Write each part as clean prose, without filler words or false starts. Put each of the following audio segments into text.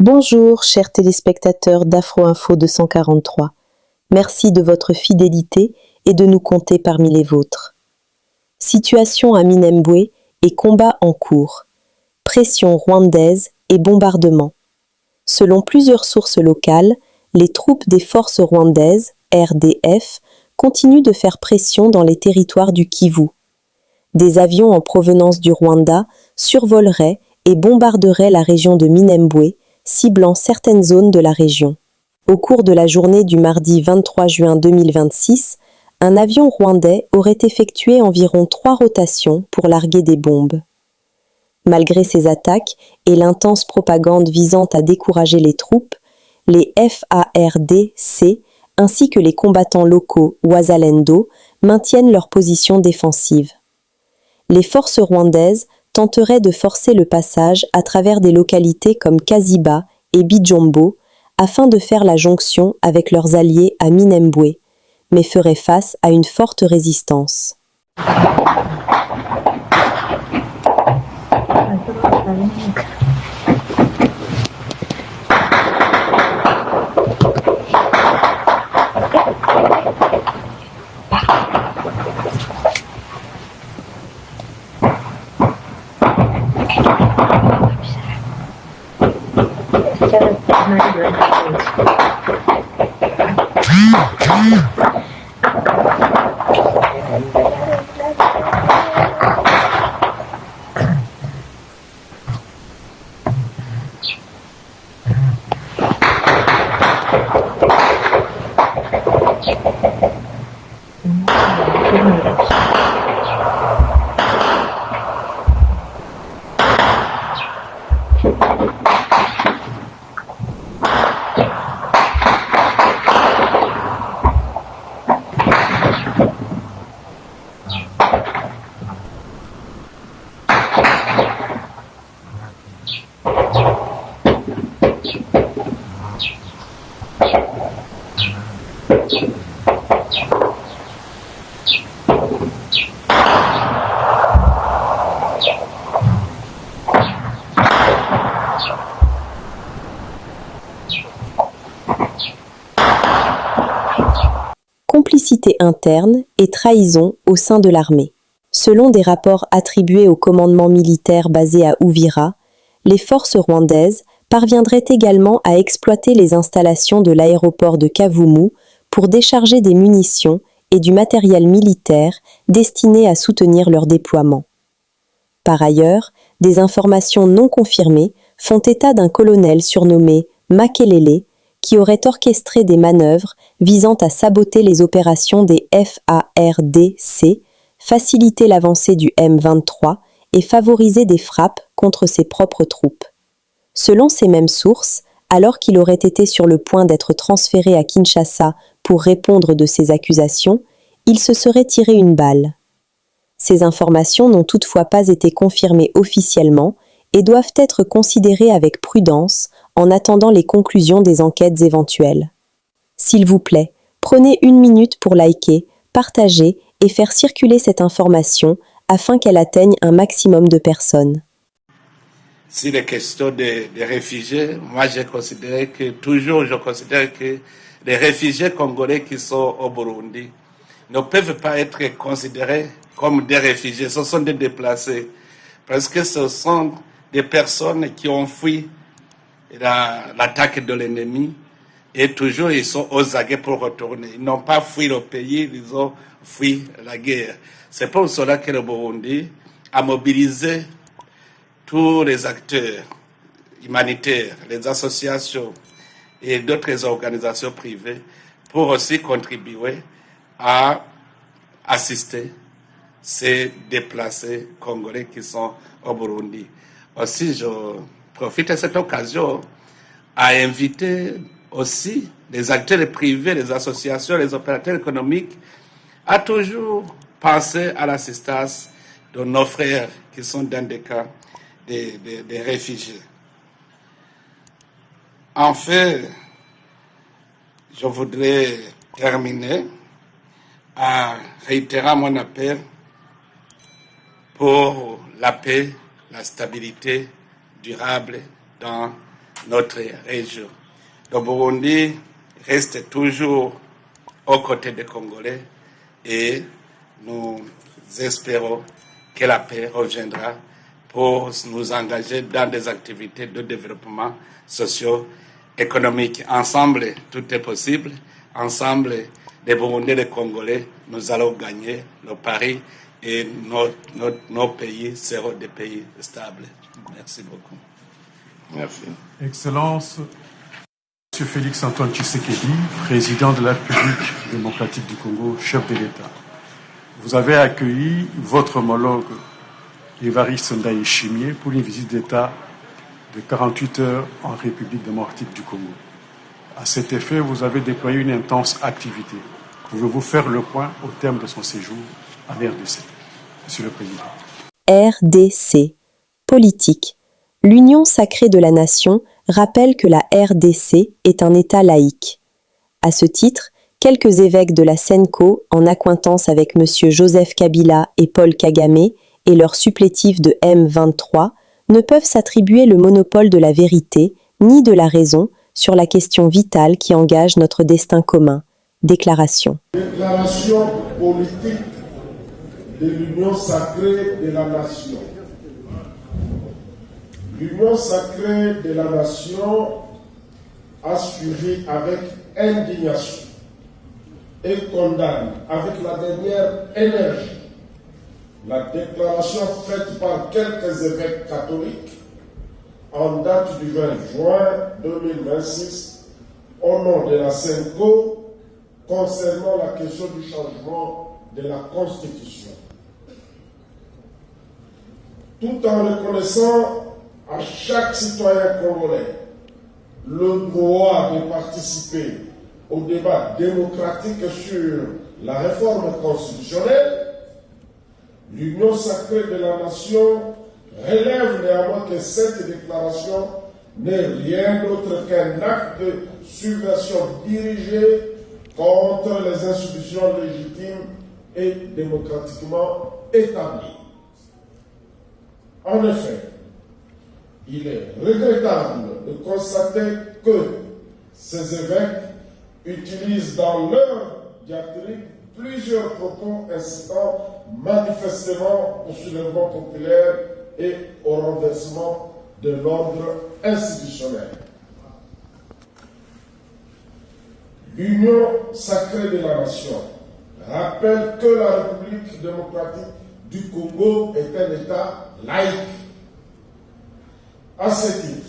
Bonjour, chers téléspectateurs d'Afro-Info 243. Merci de votre fidélité et de nous compter parmi les vôtres. Situation à Minembwe et combat en cours. Pression rwandaise et bombardement. Selon plusieurs sources locales, les troupes des forces rwandaises, RDF, continuent de faire pression dans les territoires du Kivu. Des avions en provenance du Rwanda survoleraient et bombarderaient la région de Minembwe, ciblant certaines zones de la région. Au cours de la journée du mardi 23 juin 2026, un avion rwandais aurait effectué environ 3 rotations pour larguer des bombes. Malgré ces attaques et l'intense propagande visant à décourager les troupes, les FARDC ainsi que les combattants locaux Wazalendo maintiennent leur position défensive. Les forces rwandaises tenteraient de forcer le passage à travers des localités comme Kaziba et Bijombo afin de faire la jonction avec leurs alliés à Minembwe, mais feraient face à une forte résistance. Complicité interne et trahison au sein de l'armée. Selon des rapports attribués au commandement militaire basé à Uvira, les forces rwandaises parviendraient également à exploiter les installations de l'aéroport de Kavumu pour décharger des munitions et du matériel militaire destiné à soutenir leur déploiement. Par ailleurs, des informations non confirmées font état d'un colonel surnommé Makelele qui aurait orchestré des manœuvres visant à saboter les opérations des FARDC, faciliter l'avancée du M23 et favoriser des frappes contre ses propres troupes. Selon ces mêmes sources, alors qu'il aurait été sur le point d'être transféré à Kinshasa pour répondre de ces accusations, il se serait tiré une balle. Ces informations n'ont toutefois pas été confirmées officiellement et doivent être considérées avec prudence en attendant les conclusions des enquêtes éventuelles. S'il vous plaît, prenez 1 minute pour liker, partager et faire circuler cette information afin qu'elle atteigne un maximum de personnes. Si les questions des réfugiés, moi je considère que les réfugiés congolais qui sont au Burundi ne peuvent pas être considérés comme des réfugiés, ce sont des déplacés, parce que ce sont des personnes qui ont fui l'attaque de l'ennemi et toujours ils sont aux aguets pour retourner. Ils n'ont pas fui le pays, ils ont fui la guerre. C'est pour cela que le Burundi a mobilisé tous les acteurs humanitaires, les associations et d'autres organisations privées pour aussi contribuer à assister ces déplacés congolais qui sont au Burundi. Aussi, je profite de cette occasion à inviter aussi les acteurs privés, les associations, les opérateurs économiques à toujours penser à l'assistance de nos frères qui sont dans des cas des réfugiés. Enfin, je voudrais terminer en réitérant mon appel pour la paix, la stabilité durable dans notre région. Le Burundi reste toujours aux côtés des Congolais et nous espérons que la paix reviendra pour nous engager dans des activités de développement socio-économique. Ensemble, tout est possible. Ensemble, les Burundais et les Congolais, nous allons gagner nos paris et nos pays seront des pays stables. Merci beaucoup. Merci. Excellence, M. Félix Antoine Tshisekedi, président de la République démocratique du Congo, chef de l'État. Vous avez accueilli votre homologue Évariste Ndayishimiye pour une visite d'État de 48 heures en République démocratique du Congo. À cet effet, vous avez déployé une intense activité. Pouvez-vous faire le point au terme de son séjour à l'RDC, Monsieur le Président? RDC. Politique. L'Union sacrée de la nation rappelle que la RDC est un État laïque. À ce titre, quelques évêques de la SENCO, en accointance avec M. Joseph Kabila et Paul Kagame et leurs supplétifs de M23, ne peuvent s'attribuer le monopole de la vérité ni de la raison sur la question vitale qui engage notre destin commun. Déclaration. Déclaration politique de l'Union sacrée de la nation. L'Union sacrée de la nation a suivi avec indignation et condamne avec la dernière énergie la déclaration faite par quelques évêques catholiques en date du 20 juin 2026 au nom de la SENCO concernant la question du changement de la Constitution. Tout en reconnaissant à chaque citoyen congolais le droit de participer au débat démocratique sur la réforme constitutionnelle, l'Union sacrée de la nation relève néanmoins que cette déclaration n'est rien d'autre qu'un acte de subversion dirigé contre les institutions légitimes et démocratiquement établies. En effet, il est regrettable de constater que ces évêques utilisent dans leur diatribe plusieurs propos incitant manifestement au soulèvement populaire et au renversement de l'ordre institutionnel. L'Union sacrée de la nation rappelle que la République démocratique du Congo est un État laïque. À ce titre,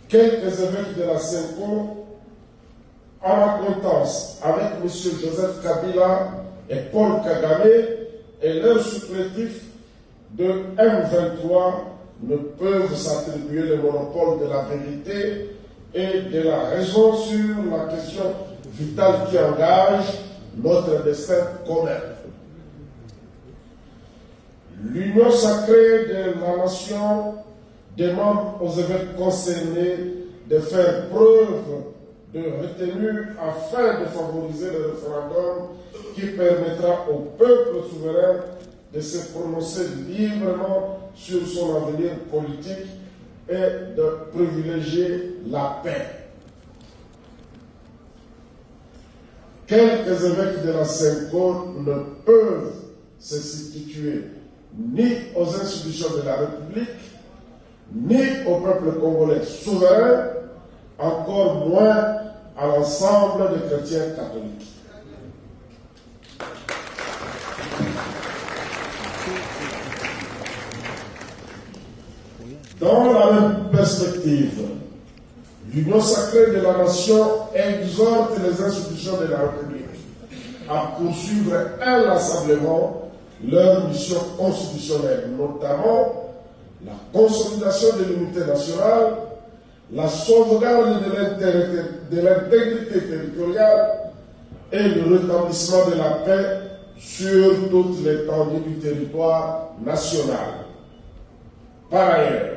quelques évêques de la SENCO, en acquaintance avec M. Joseph Kabila et Paul Kagame et leurs supplétifs de M23 ne peuvent s'attribuer le monopole de la vérité et de la raison sur la question vitale qui engage notre destin commun. L'Union sacrée de la nation demande aux évêques concernés de faire preuve de retenue afin de favoriser le référendum qui permettra au peuple souverain de se prononcer librement sur son avenir politique et de privilégier la paix. Quelques évêques de la SENCO ne peuvent se substituer ni aux institutions de la République, ni au peuple congolais souverain, encore moins à l'ensemble des chrétiens catholiques. Dans la même perspective, l'Union sacrée de la nation exhorte les institutions de la République à poursuivre inlassablement leur mission constitutionnelle, notamment la consolidation de l'unité nationale, la sauvegarde de l'intégrité territoriale et le rétablissement de la paix sur toute l'étendue du territoire national. Par ailleurs,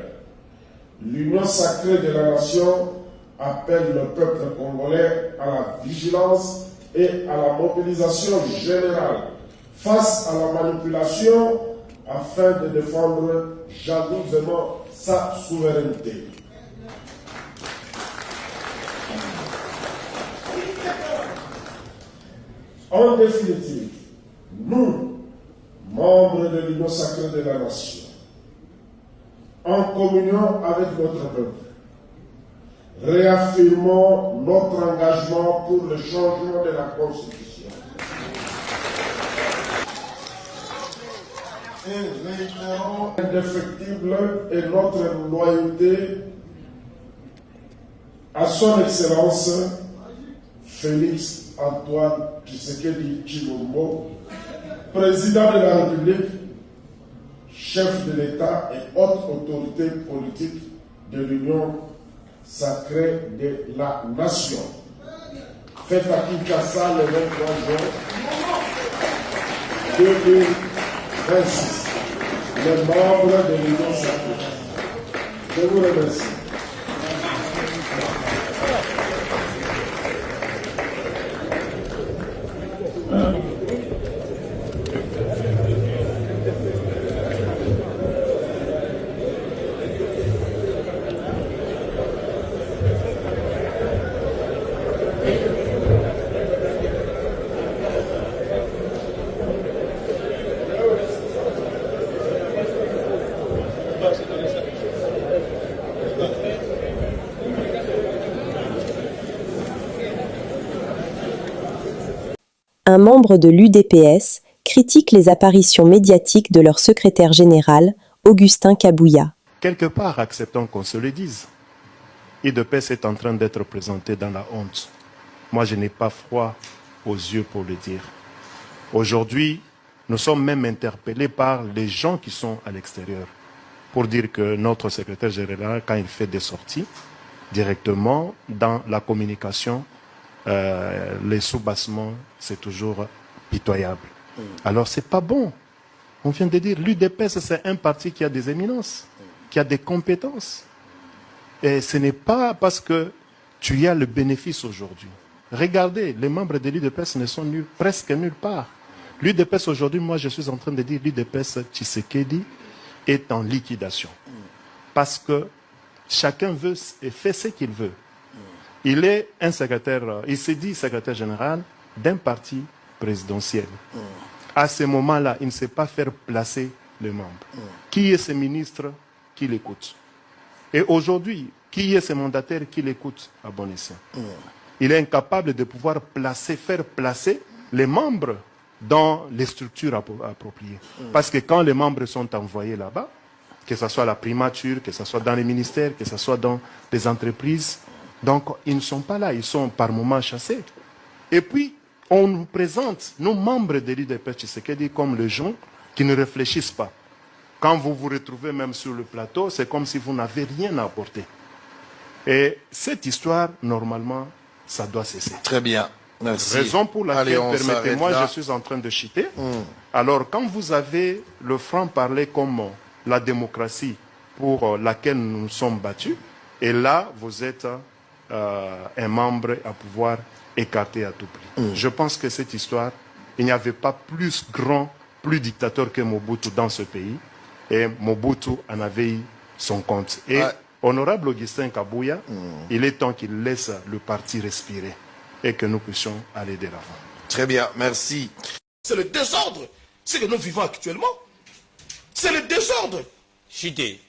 l'Union sacrée de la nation appelle le peuple congolais à la vigilance et à la mobilisation générale face à la manipulation afin de défendre jalousement sa souveraineté. En définitive, nous, membres de l'Union sacrée de la nation, en communion avec notre peuple, réaffirmons notre engagement pour le changement de la Constitution et réitérons indéfectible et notre loyauté à son Excellence Félix Antoine Tshisekedi Tshilombo, président de la République, chef de l'État et haute autorité politique de l'Union sacrée de la nation. Faites à Kinshasa le 23 juin 2026. Les membres de l'Union sacrée. Je vous remercie. Un membre de l'UDPS critique les apparitions médiatiques de leur secrétaire général, Augustin Kabouya. Quelque part, acceptons qu'on se le dise. l'UDPS est en train d'être présenté dans la honte. Moi, je n'ai pas froid aux yeux pour le dire. Aujourd'hui, nous sommes même interpellés par les gens qui sont à l'extérieur pour dire que notre secrétaire général, quand il fait des sorties, directement dans la communication, les soubassements, c'est toujours pitoyable. Alors, c'est pas bon. On vient de dire, l'UDPS, c'est un parti qui a des éminences, qui a des compétences. Et ce n'est pas parce que tu y as le bénéfice aujourd'hui. Regardez, les membres de l'UDPS ne sont presque nulle part. L'UDPS aujourd'hui, moi je suis en train de dire, l'UDPS Tshisekedi est en liquidation. Parce que chacun veut et fait ce qu'il veut. Il est un secrétaire, il s'est dit secrétaire général d'un parti présidentiel. À ce moment-là, il ne sait pas faire placer les membres. Qui est ce ministre qui l'écoute? Et aujourd'hui, qui est ce mandataire qui l'écoute à bon escient? Il est incapable de pouvoir faire placer les membres dans les structures appropriées. Parce que quand les membres sont envoyés là-bas, que ce soit à la primature, que ce soit dans les ministères, que ce soit dans les entreprises, donc ils ne sont pas là, ils sont par moments chassés. Et puis, on nous présente, nos membres de l'UDPS Tshisekedi, comme les gens qui ne réfléchissent pas. Quand vous vous retrouvez même sur le plateau, c'est comme si vous n'avez rien à apporter. Et cette histoire, normalement, ça doit cesser. Très bien. Merci. Raison pour laquelle, permettez-moi, je suis en train de chiter. Alors, quand vous avez le franc-parler comme la démocratie pour laquelle nous nous sommes battus, et là, vous êtes un membre à pouvoir écarter à tout prix. Je pense que cette histoire, il n'y avait pas plus grand, plus dictateur que Mobutu dans ce pays, et Mobutu en avait eu son compte. Et honorable Augustin Kabouya, il est temps qu'il laisse le parti respirer et que nous puissions aller de l'avant. Très bien, merci. C'est le désordre, ce que nous vivons actuellement. C'est le désordre.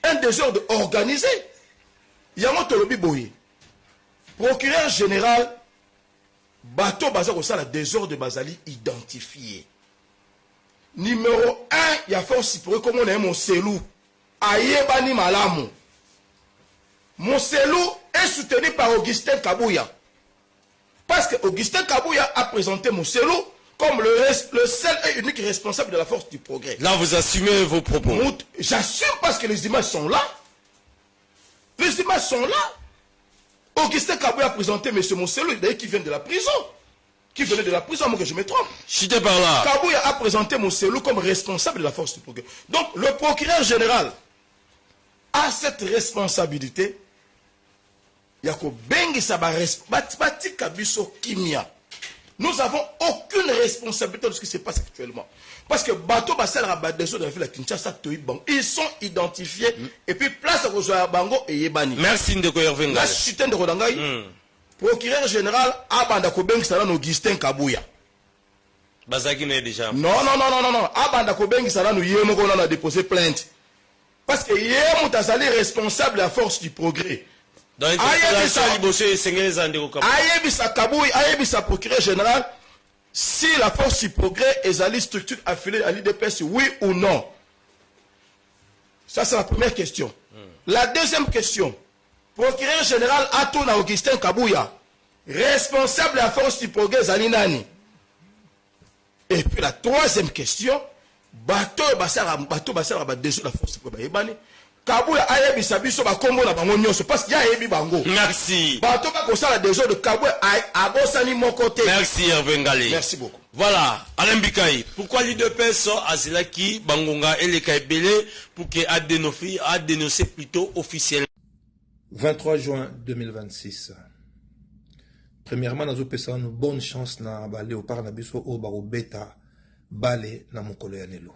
Un désordre organisé. Yango Tolobi Boye, procureur général, Bato Bazako Sala, désordre Bazali identifié. Numéro 1, il y a force pour comme on est mon selou. Ayebani Malamu. Mon selou est soutenu par Augustin Kabouya. Parce que Augustin Kabouya a présenté Mousselou comme le seul et unique responsable de la force du progrès. Là, vous assumez vos propos. J'assume parce que les images sont là. Les images sont là. Augustin Kabouya a présenté M. Mousselou, d'ailleurs qui vient de la prison. Qui venait de la prison, moi que je me trompe. Chité par là. Kabouya a présenté Mousselou comme responsable de la force du progrès. Donc, le procureur général a cette responsabilité. Nous n'avons aucune responsabilité de ce qui se passe actuellement. Parce que Bato Bassel Rabadeso de la ville de Kinshasa, ils sont identifiés et puis place à Rozoya Bango et Yebani. Merci Ndeko Hervenga. La chute de Rodangaï, procureur général Abanda Kobeng Salan Augustin Kabouya. Bazaki n'est déjà. Non. Abanda Kobengisa nanu yemo qu'on a déposé plainte. Parce que yemo tazali responsable à force du progrès. Dans l'interpellation, Liboso Sengele Zandeko Kabou. Ayebisa Kaboui, Ayebisa procureur général, si la force du progrès est à structure affiliée à l'IDPS, oui ou non. Ça, c'est la première question. La deuxième question. Procureur général Atouna Augustin Kabouya, responsable de la force du progrès Zalinani. Et puis la troisième question, bateau basara désolé la force du progrès. Kabouya ayebi sabiso ba kombo na bango nyonso parce qu'il y a yebi bango. Merci. Bateau ba kosala désolé de Kabouya abosani mon côté. Merci Hervé Ngalé. Merci beaucoup. Voilà, Alain Bikaï. Pourquoi l'IDPS a Zilaki, Bangonga et les Kaibele pour qu'il a dénoncé plutôt officiellement? 23 juin 2026. Premièrement, nous avons une bonne chance na Léopard Nabiso au Baro Beta Balé na Mokolo ya Nelo.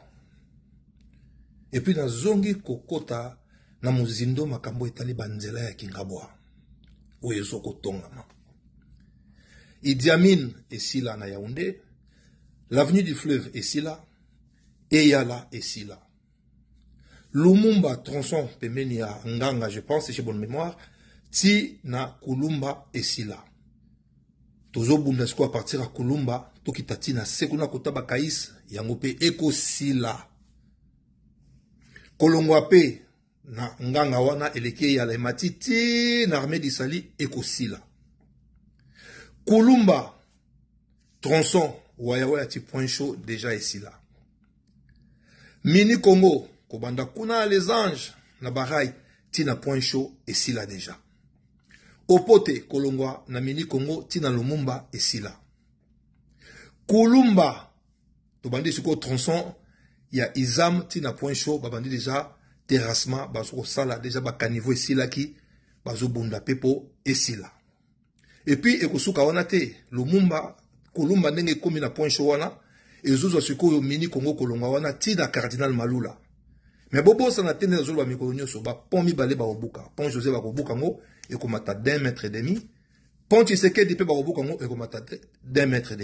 Et puis dans Zongi Kokota na Muzindo Makambo Etali Banzela ya Kingabwa. Ou Yezoko Tongama. Idi Amin est si là na Yaoundé. L'avenue du fleuve est si là. Eyala est si là. Lumumba tronçon pemeni à Nganga, je pense, si j'ai bonne mémoire. Ti na Kulumba est si là. Tozo Bundesko à partir à Kulumba, Tokitati na Sekuna Kotaba Kaïs, Yangope Eko si là. Kolongwape na Nganga wana eleke ya la matiti na armée d'Isali Eko si là. Kulumba tronçon Wayawa ti point chaud déjà ici là. Mini Congo, Kobanda Kuna les anges, na Barai, Tina point chaud ici là déjà. Opote Kolongwa na Mini Congo, Tina Lumumba ici là. Kulumba, Tobandi Suko tronçon, il y a Izam, Tina point chaud, Babandi déjà, terrassement, Bazo Sala, déjà Bakanivo ici là qui, Bazo Bunda Pepo ici là. Et puis, Ekosuka Wanate, Lumumba, Kulumba nenge komi na point chaud wana ezozo sikoyo mini Congo kolonga wana ti na cardinal Malula. Mais bobo sana tene zo ba mikolo nyoso ba pont mibale ba obuka. Pont José ba obuka ngo ekomata d'1,5 mètre. Pont Tshisekedi pe ba obuka ngo ekomata d'1,5 mètre.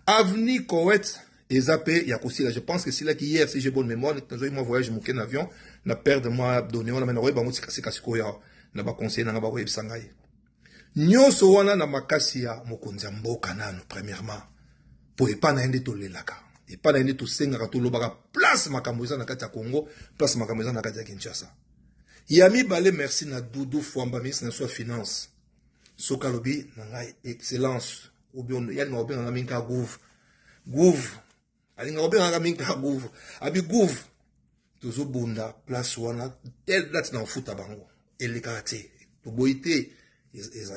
Avenue Kowet ezape ya kosila. Je pense que c'est là qu'hier, si j'ai bonne mémoire, nous avons voyage mon avion, na père de moi donné on a mené ba ngo tikasika sikoya na ba conseiller na ba web sangai. Nyoso wana na makasi ya mokonzi ya mboka nano premièrement po epa na ende tolelaka epa na ende tosengaka tolobaka place makambo eza na kati ya Congo place makambo eza na kati ya Kinshasa ya mibale merci na Doudou Fwamba ministre na finance soka lobi na ngai excellence obion yani ngobenga minka gouv alinga ngobenga minka gouv abi gouv tozo bunda place wana tel date na futa bango eleka te to boité.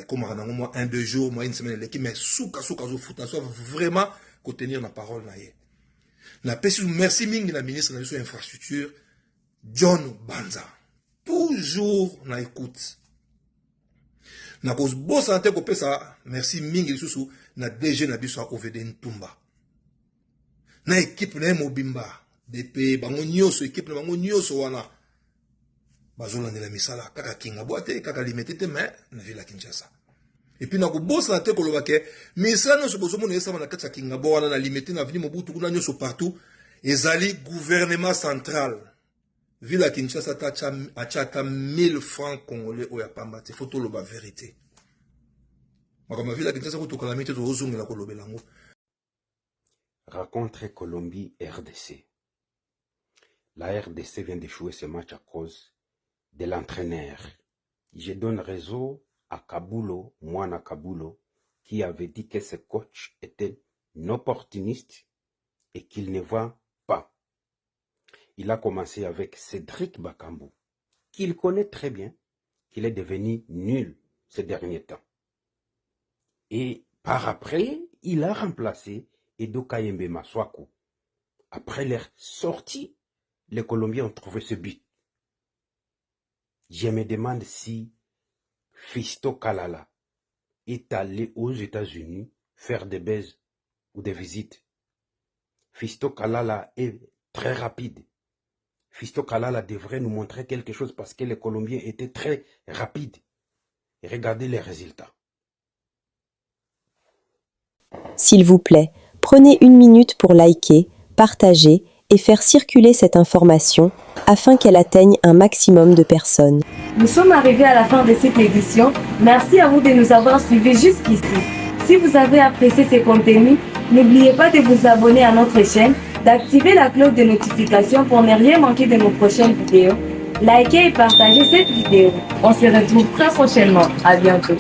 Comme on a 1-2 jours, moi une semaine, l'équipe, mais souka zo foot, soit vraiment qu'on tenir la parole na ye. Na pesi merci mingi la ministre de l'infrastructure, John Banza. Toujours na écoute. Na cause bo santé ko pesa, merci mingi susu na DG na biso OVD Ntumba. Na équipe na Mobimba, DP bango nyoso équipe na bango nyoso wana. Bazola de la misala kaka kinga boate kaka limetete mais na villa Kinshasa. Et puis na ko bosa te ko lobake misala no sobozo mo nesa na kata kinga bo wana na limete na vini mobutu kuna nyoso partout ezali gouvernement central. Villa Kinshasa achata 1000 francs congolais oya pamba te photo loba vérité. Makama villa Kinshasa ko to kalamite to ozongela ko lobelango. Rencontre Colombie-RDC. La RDC vient d'échouer ce match à cause de l'entraîneur. Je donne raison à Kabulo, Mwana Kabulo, qui avait dit que ce coach était un opportuniste et qu'il ne va pas. Il a commencé avec Cédric Bakambu, qu'il connaît très bien, qu'il est devenu nul ces derniers temps. Et par après, il a remplacé Edo Kayembe Maswaku. Après leur sortie, les Colombiens ont trouvé ce but. Je me demande si Fisto Kalala est allé aux États-Unis faire des baises ou des visites. Fisto Kalala est très rapide. Fisto Kalala devrait nous montrer quelque chose parce que les Colombiens étaient très rapides. Regardez les résultats. S'il vous plaît, Prenez une minute pour liker, partager et faire circuler cette information afin qu'elle atteigne un maximum de personnes. Nous sommes arrivés à la fin de cette édition. Merci à vous de nous avoir suivis jusqu'ici. Si vous avez apprécié ces contenus, n'oubliez pas de vous abonner à notre chaîne, d'activer la cloche de notification pour ne rien manquer de nos prochaines vidéos. Likez et partagez cette vidéo. On se retrouve très prochainement. À bientôt.